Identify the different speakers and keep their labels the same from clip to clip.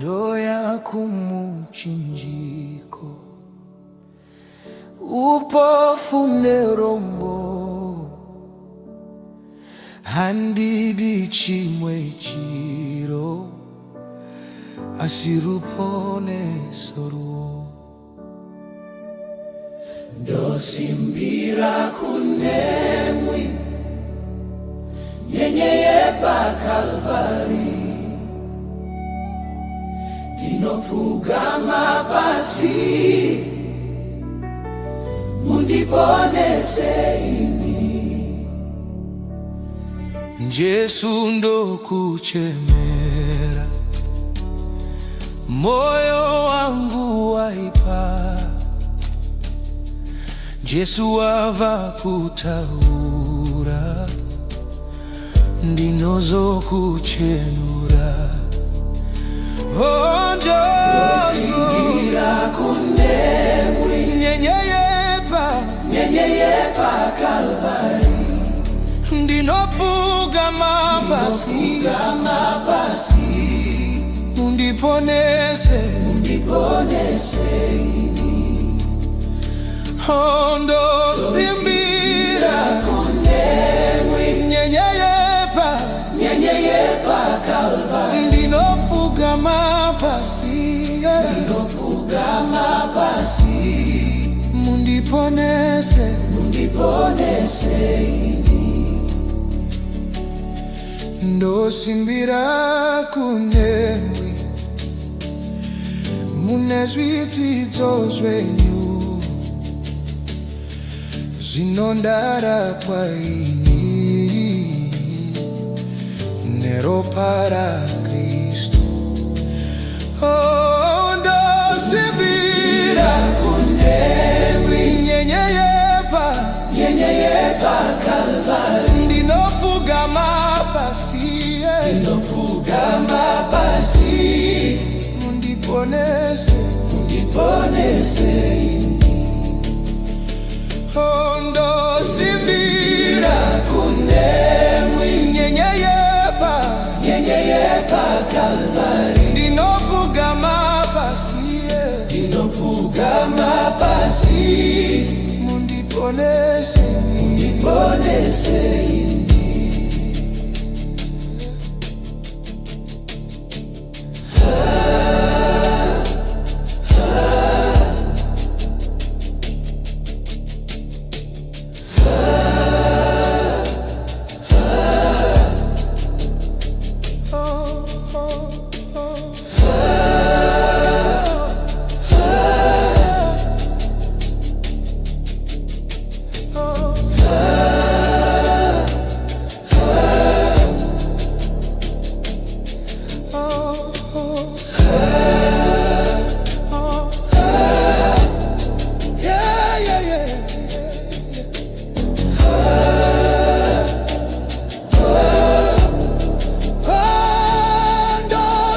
Speaker 1: ndo yako muchinjiko upofu nerombo handidi chimwe chiro asirupone soruo ndosimbira kunemwi nyenyeye pa Kalvari ndinopfugama pasi mundiponese ini Jesu ndokuchemera moyo wangu waipa Jesu wava kutaura ndinozo kuchenura ndosingira kunemwi nyenyeye pa Kalvari ndinopfugama pasi mundiponese ini ndosimbira kunemwi nyenyeye pa Kalvari ndinopfugama pasi mundiponese ini ndosimbira kunemwi mune zvidzidzo zvenyu zvinondara kwaini neropa raKristu ndosimbira kunemwi nyenyeye pa Kalvari ndinopfugama pasi mundiponese ini ndosimbira kunemwi nyenyeye pa Kalvari ndinopfugama pasi mundiponese ini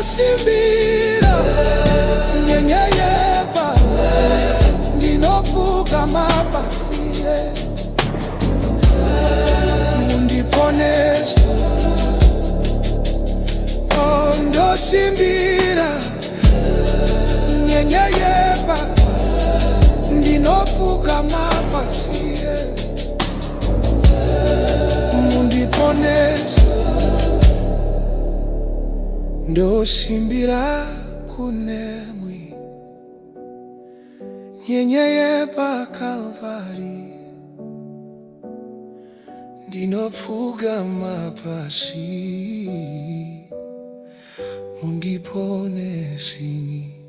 Speaker 1: ndosimbira nyenyeye pa ndinopfugama pasi mundiponese ndosimbira nyenyeye pa ndinopfugama pasi mundiponese ndosimbira kunemwi nyenyeye pa Kalvari ndinopfugama pasi mundiponese ini